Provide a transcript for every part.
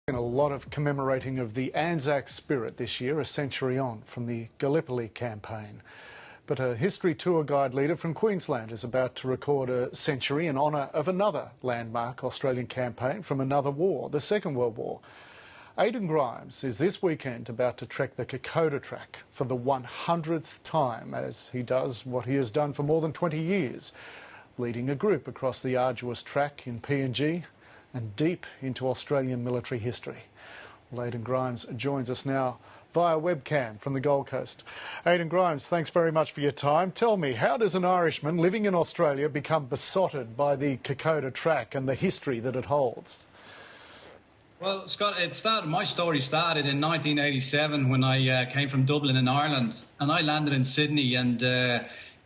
A lot of commemorating of the Anzac spirit this year, a century on from the Gallipoli campaign. But a history tour guide leader from Queensland is about to record a century in honour of another landmark Australian campaign from another war, the Second World War. Aidan Grimes is this weekend about to trek the Kokoda track for the 100th time as he does what he has done for more than 20 years, leading a group across the arduous track in PNG and deep into Australian military history. Well, Aidan Grimes joins us now via webcam from the Gold Coast. Aidan Grimes, thanks very much for your time. Tell me, how does an Irishman living in Australia become besotted by the Kokoda track and the history that it holds? Well, Scott, my story started in 1987 when I came from Dublin in Ireland, and I landed in Sydney. And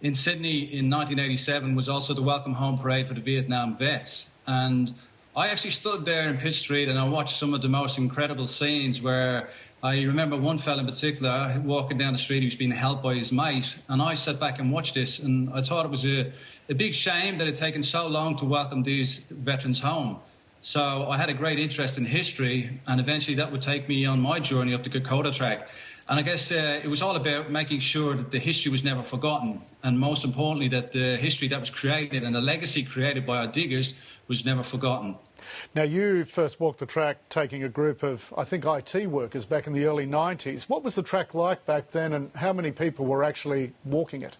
in Sydney in 1987 was also the Welcome Home Parade for the Vietnam vets. And I actually stood there in Pitt Street and I watched some of the most incredible scenes where I remember one fella in particular walking down the street. He was being helped by his mate, and I sat back and watched this, and I thought it was a big shame that it had taken so long to welcome these veterans home. So I had a great interest in history, and eventually that would take me on my journey up the Kokoda track. And I guess it was all about making sure that the history was never forgotten, and most importantly that the history that was created and the legacy created by our diggers was never forgotten. Now, you first walked the track taking a group of, I think, IT workers back in the early 90s. What was the track like back then, and how many people were actually walking it?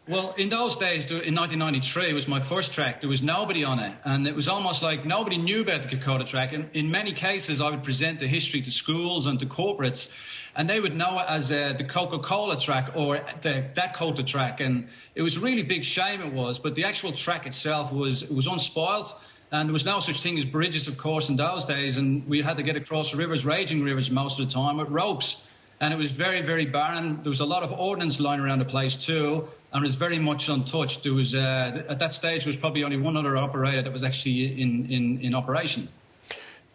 Well, in those days, in 1993, it was my first track. There was nobody on it, and it was almost like nobody knew about the Kokoda track. And in many cases, I would present the history to schools and to corporates, and they would know it as the Coca-Cola track or the Dakota track. And it was a really big shame it was, but the actual track itself was unspoilt. And there was no such thing as bridges, of course, in those days, and we had to get across rivers, raging rivers most of the time, with ropes. And it was very, very barren. There was a lot of ordnance lying around the place too, and it was very much untouched. There was at that stage there was probably only one other operator that was actually in operation.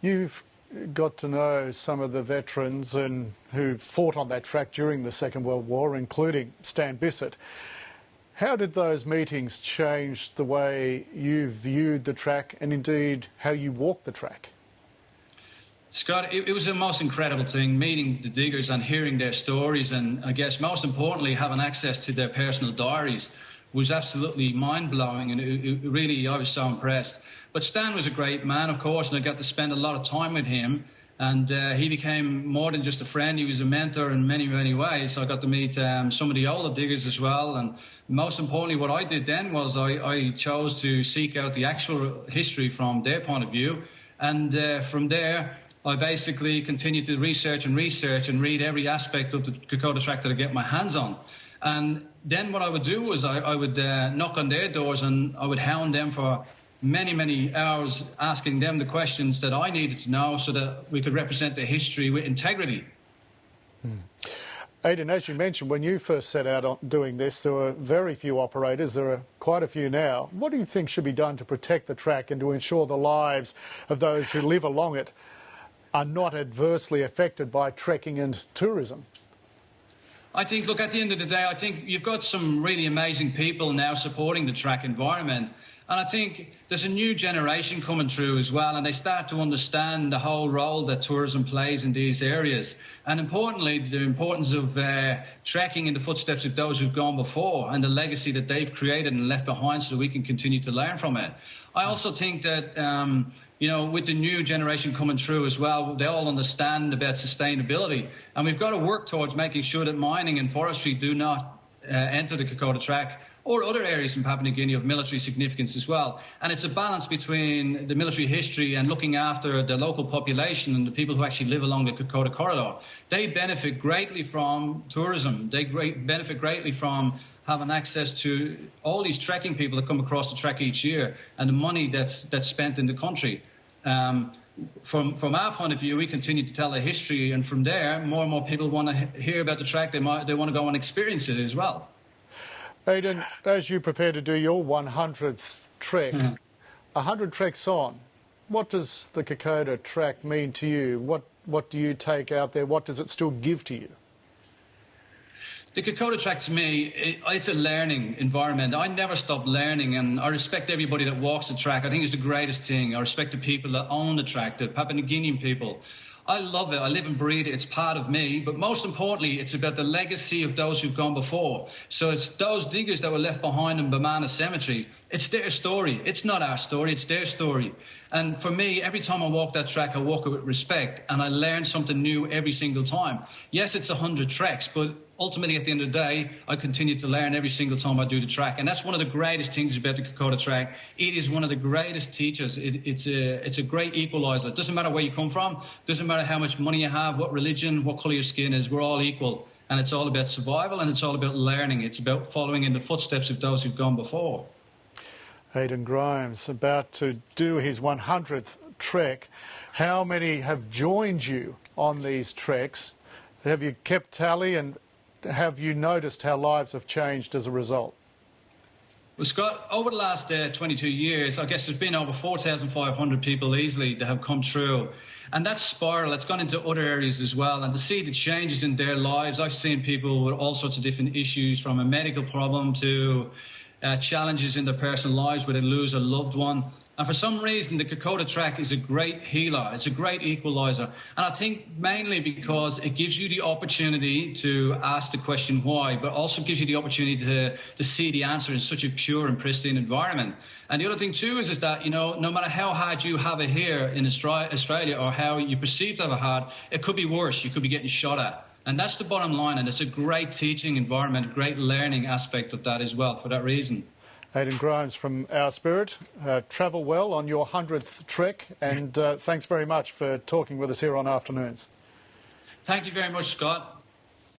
You've got to know some of the veterans and who fought on that track during the Second World War, including Stan Bissett. How did those meetings change the way you viewed the track and indeed how you walked the track? Scott, it was the most incredible thing, meeting the diggers and hearing their stories, and I guess most importantly having access to their personal diaries was absolutely mind-blowing, and it really, I was so impressed. But Stan was a great man, of course, and I got to spend a lot of time with him, and he became more than just a friend. He was a mentor in many, many ways. So I got to meet some of the older diggers as well, and most importantly what I did then was I chose to seek out the actual history from their point of view, and from there I basically continued to research and read every aspect of the Kokoda track that I get my hands on. And then what I would do was I would knock on their doors and I would hound them for many, many hours, asking them the questions that I needed to know so that we could represent the history with integrity. Aidan, as you mentioned, when you first set out on doing this, there were very few operators. There are quite a few now. What do you think should be done to protect the track and to ensure the lives of those who live along it are not adversely affected by trekking and tourism? I think, look, at the end of the day, I think you've got some really amazing people now supporting the track environment. And I think there's a new generation coming through as well, and they start to understand the whole role that tourism plays in these areas. And importantly, the importance of trekking in the footsteps of those who've gone before and the legacy that they've created and left behind so that we can continue to learn from it. I also think that, with the new generation coming through as well, they all understand about sustainability. And we've got to work towards making sure that mining and forestry do not enter the Kokoda track or other areas in Papua New Guinea of military significance as well. And it's a balance between the military history and looking after the local population and the people who actually live along the Kokoda corridor. They benefit greatly from tourism. They benefit greatly from having access to all these trekking people that come across the track each year and the money that's spent in the country. From our point of view, we continue to tell the history, and from there, more and more people want to hear about the track. They want to go and experience it as well. Aidan, as you prepare to do your 100th trek, 100 treks on, what does the Kokoda track mean to you? What do you take out there? What does it still give to you? The Kokoda track to me, it's a learning environment. I never stop learning, and I respect everybody that walks the track. I think it's the greatest thing. I respect the people that own the track, the Papua New Guinean people. I love it. I live and breathe it. It's part of me. But most importantly, it's about the legacy of those who've gone before. So it's those diggers that were left behind in Bamana Cemetery. It's their story. It's not our story. It's their story. And for me, every time I walk that track, I walk it with respect, and I learn something new every single time. Yes, it's 100 treks, but ultimately, at the end of the day, I continue to learn every single time I do the track. And that's one of the greatest things about the Kokoda track. It is one of the greatest teachers. It's a great equaliser. It doesn't matter where you come from. It doesn't matter how much money you have, what religion, what colour your skin is. We're all equal. And it's all about survival, and it's all about learning. It's about following in the footsteps of those who've gone before. Aidan Grimes, about to do his 100th trek. How many have joined you on these treks? Have you kept tally, and have you noticed how lives have changed as a result? Well, Scott, over the last 22 years, I guess there's been over 4,500 people easily that have come through. And that spiral, that's gone into other areas as well. And to see the changes in their lives, I've seen people with all sorts of different issues, from a medical problem to challenges in their personal lives where they lose a loved one. And for some reason, the Kokoda track is a great healer. It's a great equaliser. And I think mainly because it gives you the opportunity to ask the question why, but also gives you the opportunity to see the answer in such a pure and pristine environment. And the other thing too is that, you know, no matter how hard you have it here in Australia, or how you perceive to have it hard, it could be worse. You could be getting shot at. And that's the bottom line. And it's a great teaching environment, a great learning aspect of that as well, for that reason. Aidan Grimes from Our Spirit. Travel well on your 100th trek, and thanks very much for talking with us here on Afternoons. Thank you very much, Scott.